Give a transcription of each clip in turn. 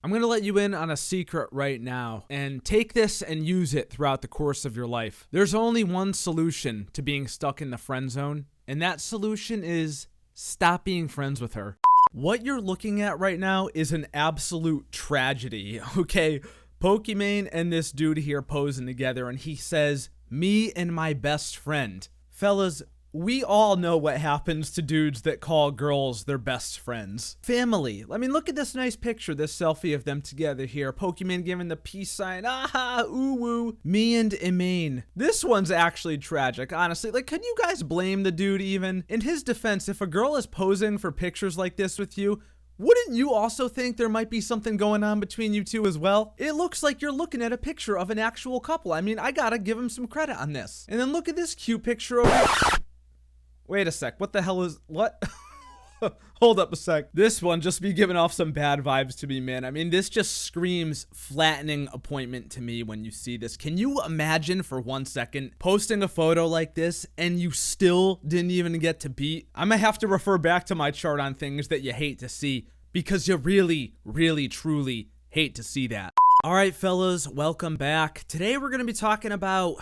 I'm going to let you in on a secret right now, and take this and use it throughout the course of your life. There's only one solution to being stuck in the friend zone, and that solution is stop being friends with her. What you're looking at right now is an absolute tragedy, okay? Pokimane and this dude here posing together, and he says, "Me and my best friend." Fellas, we all know what happens to dudes that call girls their best friends. Family. I mean, look at this nice picture, this selfie of them together here. Pokimane giving the peace sign. Ah, ooh, woo. Me and Imane. This one's actually tragic, honestly. Like, can you guys blame the dude even? In his defense, if a girl is posing for pictures like this with you, wouldn't you also think there might be something going on between you two as well? It looks like you're looking at a picture of an actual couple. I mean, I gotta give him some credit on this. And then look at this cute picture over here. Wait a sec, what the hell is, what? Hold up a sec. This one just be giving off some bad vibes to me, man. I mean, this just screams flattening appointment to me when you see this. Can you imagine for 1 second posting a photo like this and you still didn't even get to beat? I'm gonna have to refer back to my chart on things that you hate to see, because you really, really, truly hate to see that. All right, fellas, welcome back. Today we're gonna be talking about,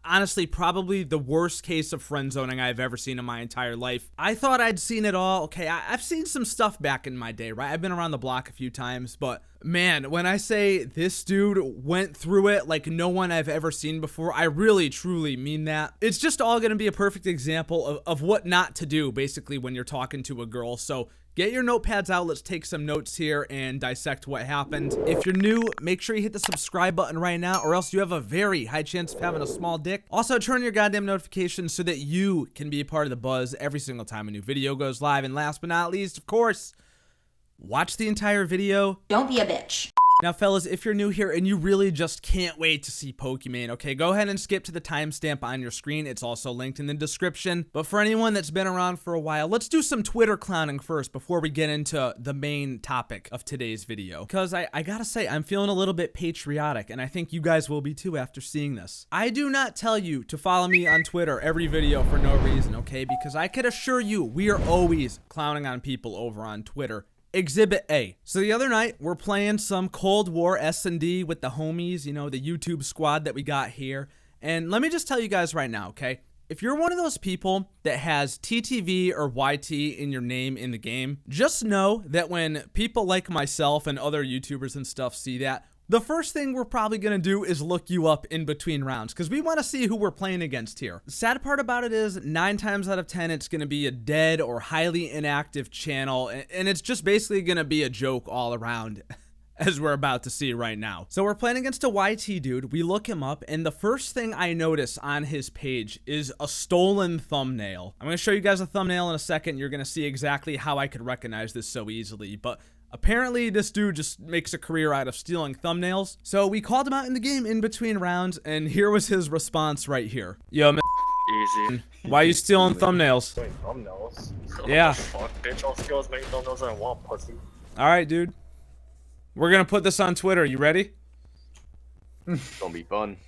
honestly, probably the worst case of friend zoning I've ever seen in my entire life. I thought I'd seen it all. Okay, I've seen some stuff back in my day, right? I've been around the block a few times, but man, when I say this dude went through it like no one I've ever seen before, I really, truly mean that. It's just all gonna be a perfect example of what not to do, basically, when you're talking to a girl. So get your notepads out, let's take some notes here and dissect what happened. If you're new, make sure you hit the subscribe button right now, or else you have a very high chance of having a small dick. Also, turn on your goddamn notifications so that you can be a part of the buzz every single time a new video goes live. And last but not least, of course, watch the entire video. Don't be a bitch. Now, fellas, if you're new here and you really just can't wait to see Pokimane, okay, go ahead and skip to the timestamp on your screen. It's also linked in the description. But for anyone that's been around for a while, let's do some Twitter clowning first before we get into the main topic of today's video. Because I gotta say, I'm feeling a little bit patriotic, and I think you guys will be too after seeing this. I do not tell you to follow me on Twitter every video for no reason, okay? Because I can assure you, we are always clowning on people over on Twitter. Exhibit A. So the other night, we're playing some Cold War S&D with the homies, you know, the YouTube squad that we got here. And let me just tell you guys right now, okay? If you're one of those people that has TTV or YT in your name in the game, just know that when people like myself and other YouTubers and stuff see that, the first thing we're probably going to do is look you up in between rounds, because we want to see who we're playing against here. The sad part about it is 9 times out of 10, it's going to be a dead or highly inactive channel, and it's just basically going to be a joke all around, as we're about to see right now. So we're playing against a YT dude. We look him up, and the first thing I notice on his page is a stolen thumbnail. I'm going to show you guys a thumbnail in a second. You're going to see exactly how I could recognize this so easily, but apparently, this dude just makes a career out of stealing thumbnails. So we called him out in the game in between rounds, and here was his response right here. Yo, man. Easy. Why you stealing thumbnails? Thumbnails? Yeah. Fuck, bitch, all skills make thumbnails I want, pussy. Alright, dude. We're gonna put this on Twitter. You ready? Gonna be fun.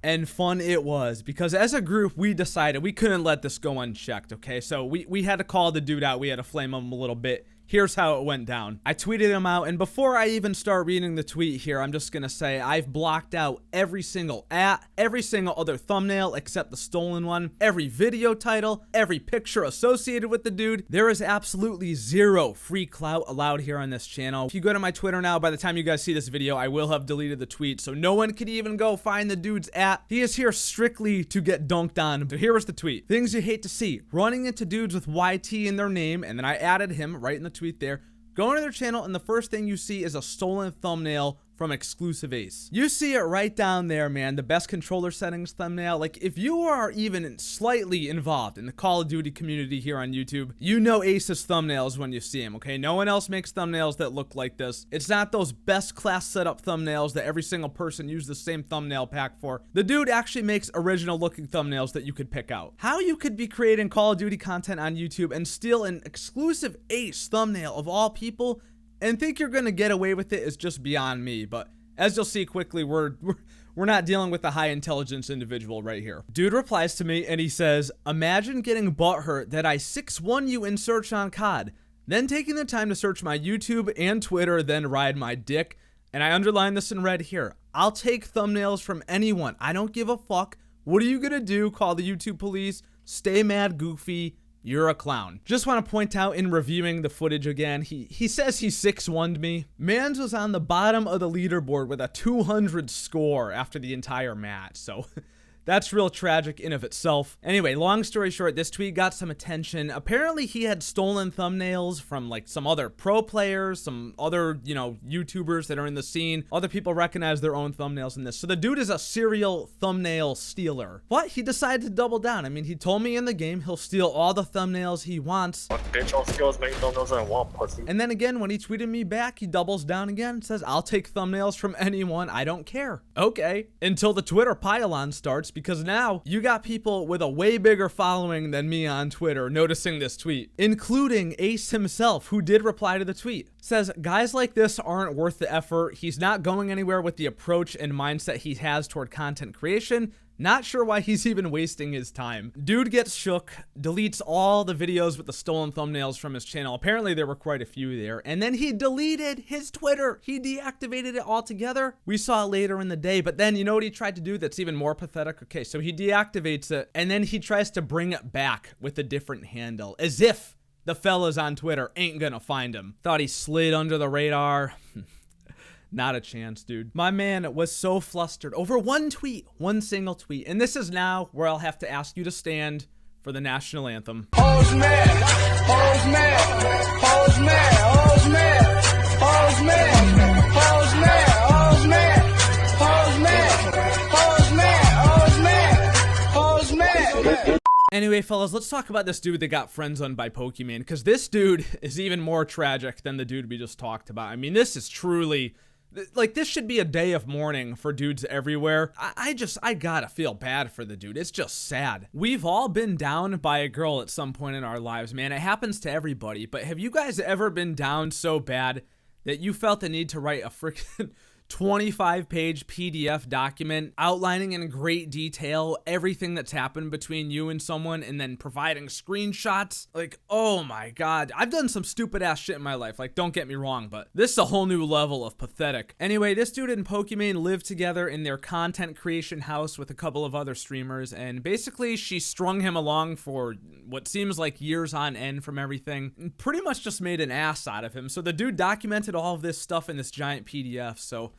And fun it was, because as a group, we decided we couldn't let this go unchecked, okay? So we had to call the dude out. We had to flame him a little bit. Here's how it went down. I tweeted him out, and before I even start reading the tweet here, I'm just gonna say I've blocked out every single every single other thumbnail except the stolen one, every video title, every picture associated with the dude. There is absolutely zero free clout allowed here on this channel. If you go to my Twitter now, by the time you guys see this video, I will have deleted the tweet, so no one could even go find the dude's He is here strictly to get dunked on. So here was the tweet. Things you hate to see. Running into dudes with YT in their name, and then I added him right in the tweet there. Go into their channel, and the first thing you see is a stolen thumbnail from Exclusive Ace. You see it right down there, man. The best controller settings thumbnail. Like, if you are even slightly involved in the Call of Duty community here on YouTube, you know Ace's thumbnails when you see him, okay? No one else makes thumbnails that look like this. It's not those best class setup thumbnails that every single person uses the same thumbnail pack for. The dude actually makes original looking thumbnails that you could pick out. How you could be creating Call of Duty content on YouTube and steal an Exclusive Ace thumbnail of all people and think you're gonna get away with it is just beyond me. But as you'll see quickly, we're not dealing with a high intelligence individual right here. Dude replies to me and he says, "Imagine getting butthurt that I 6-1 you in search on COD, then taking the time to search my YouTube and Twitter, then ride my dick. And I underline this in red here. I'll take thumbnails from anyone. I don't give a fuck. What are you gonna do? Call the YouTube police? Stay mad, Goofy. You're a clown. Just want to point out in reviewing the footage again, he says he 6-1'd me. Mans was on the bottom of the leaderboard with a 200 score after the entire match, so that's real tragic in of itself. Anyway, long story short, this tweet got some attention. Apparently he had stolen thumbnails from like some other pro players, some other, YouTubers that are in the scene. Other people recognize their own thumbnails in this. So the dude is a serial thumbnail stealer. But he decided to double down. I mean, he told me in the game he'll steal all the thumbnails he wants. Bitch, all skills make thumbnails and want pussy. And then again, when he tweeted me back, he doubles down again, says, I'll take thumbnails from anyone, I don't care. Okay, until the Twitter pile-on starts, because now you got people with a way bigger following than me on Twitter noticing this tweet, including Ace himself, who did reply to the tweet. Says, guys like this aren't worth the effort. He's not going anywhere with the approach and mindset he has toward content creation. Not sure why he's even wasting his time. Dude gets shook, deletes all the videos with the stolen thumbnails from his channel. Apparently there were quite a few there. And then he deleted his Twitter. He deactivated it altogether. We saw it later in the day, but then you know what he tried to do that's even more pathetic? Okay, so he deactivates it and then he tries to bring it back with a different handle, as if the fellas on Twitter ain't gonna find him. Thought he slid under the radar. Not a chance, dude. My man was so flustered over one tweet, one single tweet. And this is now where I'll have to ask you to stand for the National Anthem. Hoes mad, hoes mad, hoes mad, hoes mad, hoes mad, hoes mad, hoes mad, hoes mad, hoes mad, hoes mad, hoes mad. Anyway, fellas, let's talk about this dude that got friendzoned by Pokimane, because this dude is even more tragic than the dude we just talked about. I mean, this is truly... like, this should be a day of mourning for dudes everywhere. I gotta feel bad for the dude. It's just sad. We've all been down by a girl at some point in our lives, man. It happens to everybody. But have you guys ever been down so bad that you felt the need to write a freaking 25-page PDF document outlining in great detail everything that's happened between you and someone and then providing screenshots? Like, oh my God. I've done some stupid ass shit in my life. Like, don't get me wrong, but this is a whole new level of pathetic. Anyway, this dude and Pokimane live together in their content creation house with a couple of other streamers, and basically she strung him along for what seems like years on end from everything, and pretty much just made an ass out of him. So the dude documented all of this stuff in this giant PDF, so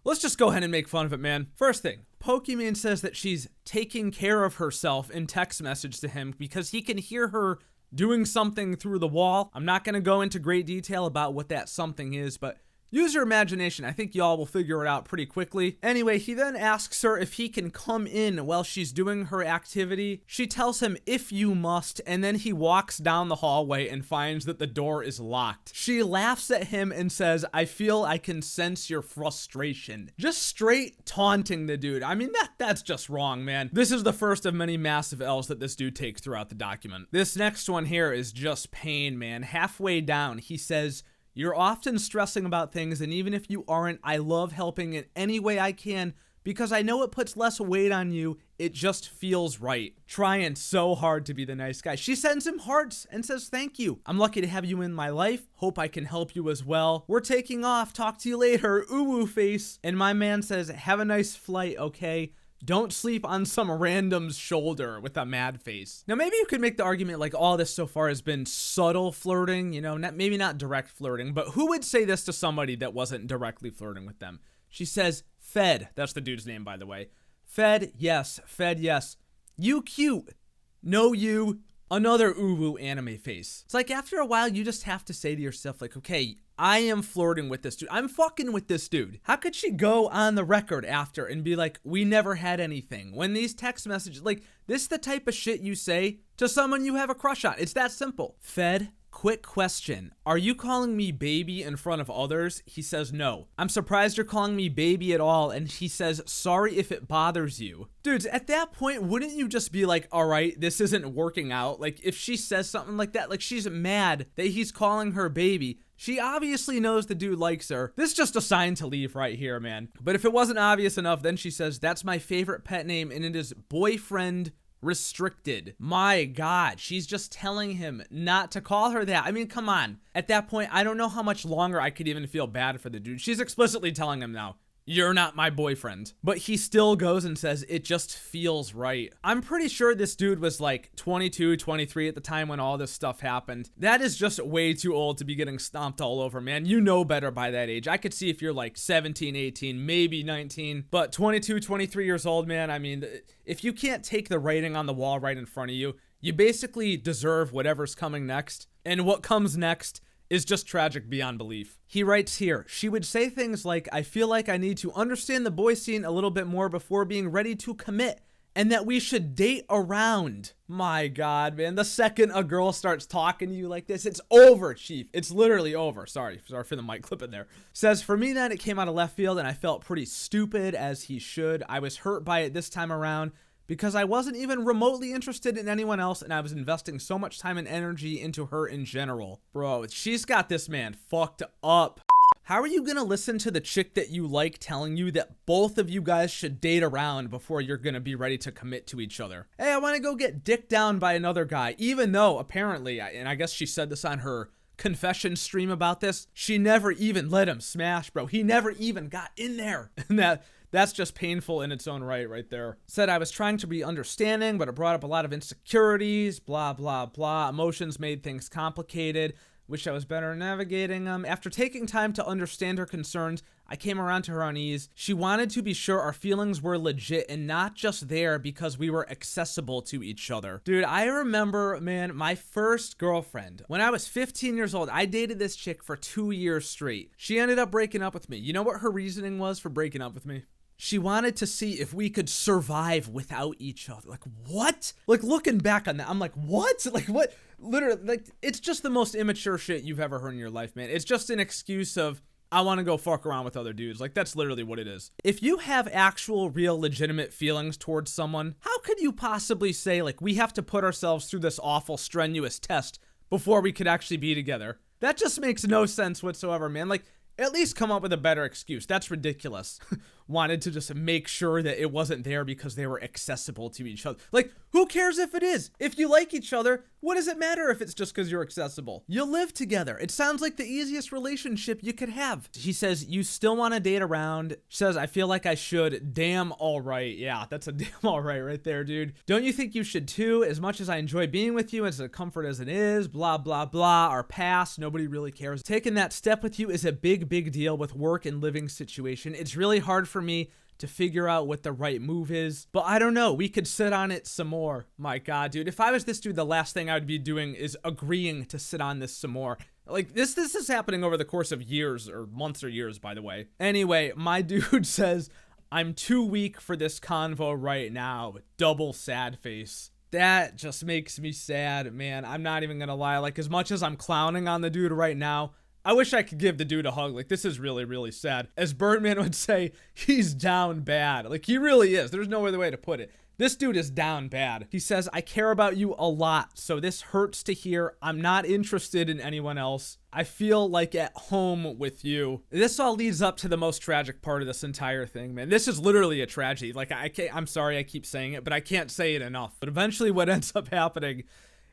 let's just go ahead and make fun of it, man. First thing, Pokimane says that she's taking care of herself in text message to him because he can hear her doing something through the wall. I'm not going to go into great detail about what that something is, but use your imagination. I think y'all will figure it out pretty quickly. Anyway, he then asks her if he can come in while she's doing her activity. She tells him, if you must, and then he walks down the hallway and finds that the door is locked. She laughs at him and says, I feel I can sense your frustration. Just straight taunting the dude. I mean, that's just wrong, man. This is the first of many massive L's that this dude takes throughout the document. This next one here is just pain, man. Halfway down, he says, you're often stressing about things, and even if you aren't, I love helping in any way I can because I know it puts less weight on you. It just feels right. Trying so hard to be the nice guy. She sends him hearts and says, thank you. I'm lucky to have you in my life. Hope I can help you as well. We're taking off. Talk to you later. Ooh, face. And my man says, have a nice flight, okay? Don't sleep on some random's shoulder with a mad face. Now, maybe you could make the argument like all this so far has been subtle flirting, maybe not direct flirting, but who would say this to somebody that wasn't directly flirting with them? She says, Fed. That's the dude's name, by the way. Fed, yes. Fed, yes. You cute. No, you. Another uwu anime face. It's like after a while, you just have to say to yourself, like, okay, I am flirting with this dude. I'm fucking with this dude. How could she go on the record after and be like, we never had anything? When these text messages, like, this is the type of shit you say to someone you have a crush on. It's that simple. Fed, quick question. Are you calling me baby in front of others? He says no. I'm surprised you're calling me baby at all. And he says, sorry if it bothers you. Dudes, at that point, wouldn't you just be like, all right, this isn't working out? Like, if she says something like that, like she's mad that he's calling her baby, she obviously knows the dude likes her. This is just a sign to leave right here, man. But if it wasn't obvious enough, then she says, that's my favorite pet name, and it is boyfriend restricted. My God, she's just telling him not to call her that. I mean, come on. At that point, I don't know how much longer I could even feel bad for the dude. She's explicitly telling him now, you're not my boyfriend. But he still goes and says, it just feels right. I'm pretty sure this dude was like 22, 23 at the time when all this stuff happened. That is just way too old to be getting stomped all over, man. You know better by that age. I could see if you're like 17, 18, maybe 19, but 22, 23 years old, man. I mean, if you can't take the writing on the wall right in front of you, you basically deserve whatever's coming next. And what comes next is just tragic beyond belief. He writes here, she would say things like, I feel like I need to understand the boy scene a little bit more before being ready to commit, and that we should date around. My God, man, the second a girl starts talking to you like this, it's over, Chief. It's literally over. Sorry for the mic clip in there. Says, for me then, it came out of left field and I felt pretty stupid, as he should. I was hurt by it this time around, because I wasn't even remotely interested in anyone else and I was investing so much time and energy into her in general. Bro, she's got this man fucked up. How are you gonna listen to the chick that you like telling you that both of you guys should date around before you're gonna be ready to commit to each other? Hey, I wanna go get dicked down by another guy, even though apparently, and I guess she said this on her confession stream about this, she never even let him smash, bro. He never even got in there. And that's just painful in its own right there. Said, I was trying to be understanding, but it brought up a lot of insecurities, blah, blah, blah. Emotions made things complicated. Wish I was better navigating them. After taking time to understand her concerns, I came around to her on ease. She wanted to be sure our feelings were legit and not just there because we were accessible to each other. Dude, I remember, man, my first girlfriend. When I was 15 years old, I dated this chick for 2 years straight. She ended up breaking up with me. You know what her reasoning was for breaking up with me? She wanted to see if we could survive without each other. Like, what? Like, looking back on that, I'm like, what? Like, what? Literally, like, it's just the most immature shit you've ever heard in your life, man. It's just an excuse of, I want to go fuck around with other dudes. Like, that's literally what it is. If you have actual, real, legitimate feelings towards someone, how could you possibly say, like, we have to put ourselves through this awful, strenuous test before we could actually be together? That just makes no sense whatsoever, man. Like, at least come up with a better excuse. That's ridiculous. Wanted to just make sure that it wasn't there because they were accessible to each other. Like, who cares if it is? If you like each other, what does it matter if it's just because you're accessible? You'll live together. It sounds like the easiest relationship you could have. He says, you still want to date around. She says, I feel like I should. Damn all right. Yeah, that's a damn all right there, dude. Don't you think you should too? As much as I enjoy being with you, as a comfort as it is, blah, blah, blah, our past, nobody really cares. Taking that step with you is a big deal with work and living situation. It's really hard for me to figure out what the right move is, but I don't know. We could sit on it some more. My God, dude, if I was this dude, the last thing I would be doing is agreeing to sit on this some more. Like, this is happening over the course of years or months or years, by the way. Anyway, my dude says, I'm too weak for this convo right now. Double sad face. That just makes me sad, man. I'm not even gonna lie. Like, as much as I'm clowning on the dude right now, I wish I could give the dude a hug. Like, this is really, really sad. As Birdman would say, he's down bad. Like, he really is. There's no other way to put it. This dude is down bad. He says, I care about you a lot, so this hurts to hear. I'm not interested in anyone else. I feel like at home with you. This all leads up to the most tragic part of this entire thing, man. This is literally a tragedy. Like, I'm sorry I keep saying it, but I can't say it enough. But eventually what ends up happening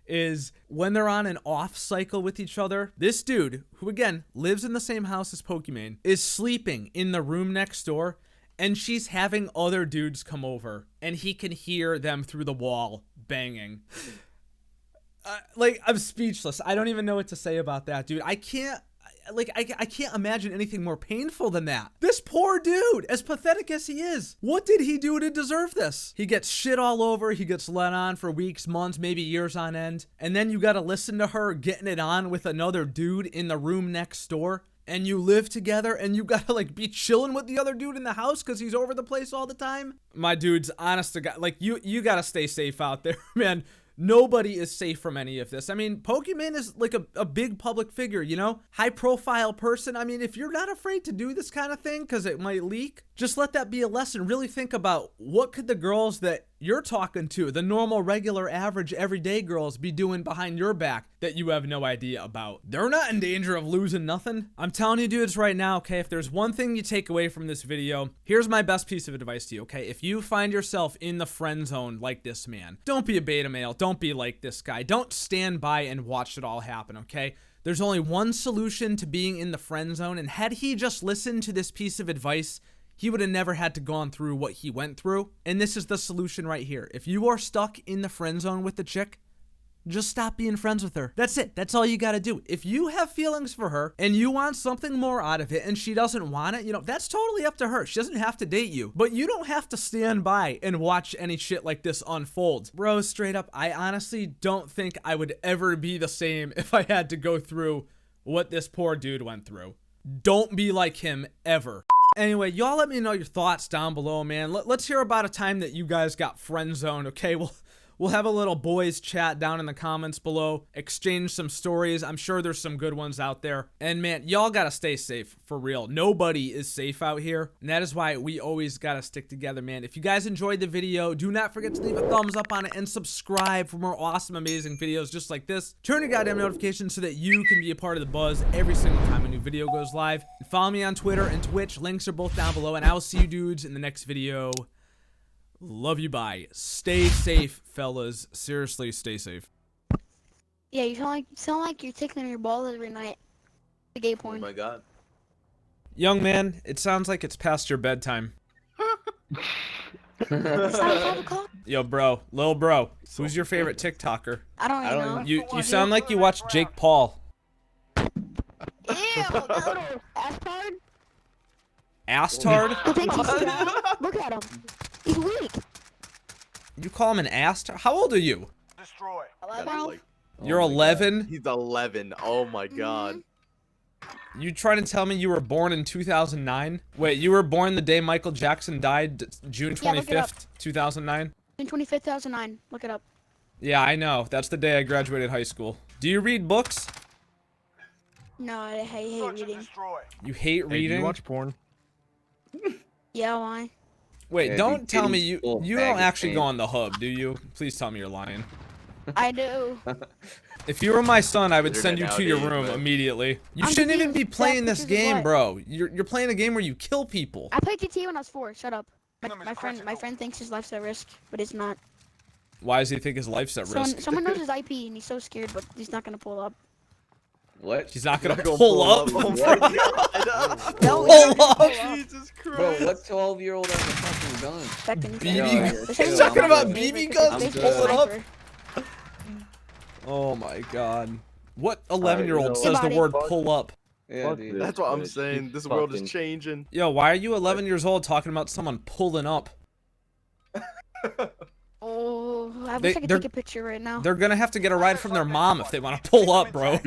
is when they're on an off cycle with each other, this dude, who again lives in the same house as Pokimane, is sleeping in the room next door, and she's having other dudes come over, and he can hear them through the wall banging. Like, I'm speechless. I don't even know what to say about that, dude. I can't imagine anything more painful than that. This poor dude, as pathetic as he is, what did he do to deserve this? He gets shit all over. He gets let on for weeks, months, maybe years on end. And then you gotta listen to her getting it on with another dude in the room next door. And you live together and you gotta like be chilling with the other dude in the house because he's over the place all the time. My dude's honest to God, like you gotta stay safe out there, man. Nobody is safe from any of this. I mean, Pokimane is like a big public figure, you know? High profile person. I mean, if you're not afraid to do this kind of thing because it might leak, just let that be a lesson. Really think about what could the girls that you're talking to, the normal, regular, average, everyday girls be doing behind your back that you have no idea about. They're not in danger of losing nothing. I'm telling you dudes right now, okay, if there's one thing you take away from this video, here's my best piece of advice to you, okay? If you find yourself in the friend zone like this man, don't be a beta male, don't be like this guy, don't stand by and watch it all happen, okay? There's only one solution to being in the friend zone, and had he just listened to this piece of advice, he would have never had to gone through what he went through. And this is the solution right here. If you are stuck in the friend zone with the chick, just stop being friends with her. That's it. That's all you got to do. If you have feelings for her and you want something more out of it and she doesn't want it, you know, that's totally up to her. She doesn't have to date you, but you don't have to stand by and watch any shit like this unfold. Bro, straight up, I honestly don't think I would ever be the same if I had to go through what this poor dude went through. Don't be like him ever. Anyway, y'all let me know your thoughts down below, man. Let's hear about a time that you guys got friend zoned, okay? We'll have a little boys chat down in the comments below, exchange some stories. I'm sure there's some good ones out there. And man, y'all gotta stay safe, for real. Nobody is safe out here, and that is why we always gotta stick together, man. If you guys enjoyed the video, do not forget to leave a thumbs up on it and subscribe for more awesome, amazing videos just like this. Turn your goddamn notifications so that you can be a part of the buzz every single time a new video goes live. And follow me on Twitter and Twitch. Links are both down below, and I will see you dudes in the next video. Love you, bye. Stay safe, fellas. Seriously, stay safe. Yeah, you sound like you're tickling your balls every night. The gay porn. Oh my god. Young man, it sounds like it's past your bedtime. It's not 5 o'clock? Yo, bro, lil bro, who's your favorite TikToker? I don't even know. You sound like you watch Jake Paul. Ew, no, Astard? Astard? Who thinks he's strong? Look at him. He's weak. You call him an Astard? How old are you? Destroy. 12? You're 11? He's 11. Oh my god. You trying to tell me you were born in 2009? Wait, you were born the day Michael Jackson died, June Yeah, look it up. 25th, 2009? June 25th, 2009. Look it up. Yeah, I know. That's the day I graduated high school. Do you read books? No, I hate reading. You hate Hey, do reading? you watch porn? Yeah, why? Wait, Yeah, don't you tell me kidding? Full you bag don't of actually go pain. on the hub, do you? Please tell me you're lying. I do. If you were my son, I would Internet send you to your nowadays, room man. immediately. You I'm shouldn't even confused. be playing That this pictures of game, what? bro. You're playing a game where you kill people. I played GTA when I was 4. Shut up. My friend thinks his life's at risk, but it's not. Why does he think his life's at risk? Someone knows his IP and he's so scared, but he's not gonna pull up. What? He's not gonna Not gonna pull up. Oh What? my god. No, Pull up. Jesus Bro, Christ. what 12-year-old has a fucking gun? Back in BB the He's day. talking about I'm BB good. guns. I'm Pull good. it up. Oh my god. What 11-year-old know says the what? word pull up? Yeah, Fuck dude. this. That's what I'm Bitch, saying. you This world is fucking- changing. Yo, why are you 11 years old talking about someone pulling up? Oh, I They- wish I could they're- take a picture right now. They're gonna have to get a ride from their mom if they want to pull up, bro.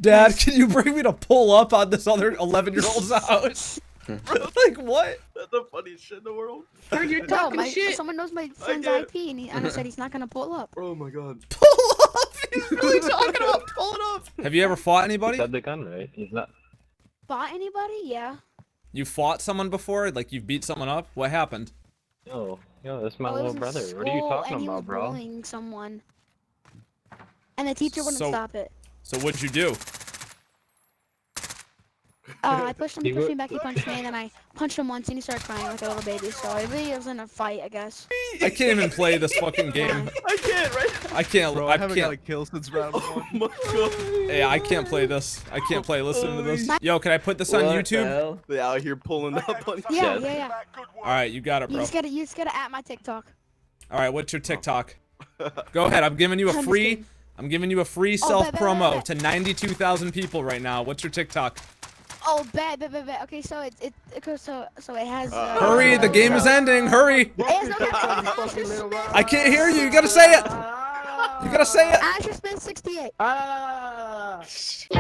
Dad, can you bring me to pull up on this other 11-year-old's house? Like, what? That's the funniest shit in the world. Heard you're No, talking shit. someone knows my friend's get it. IP, and Anna said he's not gonna pull up. Oh my god. Pull up? He's really talking about pulling up. Have you ever fought anybody? He's got the gun, right? He's not. Bought anybody? Yeah. You fought someone before? Like, you've beat someone up? What happened? Yo, that's my Oh, it little was in brother. What are you school, talking and he was about, bro? bullying someone. And the teacher wouldn't So- stop it. So what'd you do? I pushed him, he He pushed wo- me back, he punched me, and then I punched him once, and he started crying like a little baby. So I really was in a fight, I guess. I can't even play this fucking game. I can't, right? I can't. Bro, I I haven't got a can't. kill since round Oh 1. my god. Hey, I can't play this. I can't play. Listen to this. Yo, can I put this on What the YouTube? hell? They out here pulling up on Yeah, Yes. yeah. All right, you got it, You bro. just gotta at my TikTok. All right, what's your TikTok? Go ahead. I'm giving you a I'm just free. kidding. I'm giving you a free Oh, self bet, bet, promo bet, to 92,000 people right now. What's your TikTok? Oh, bet. Okay, so it goes so it has. Hurry, the game is ending. Hurry. It has no Asher Smith. I can't hear you. You gotta say it. You gotta say it. Asher Smith 68. Ah! Shit,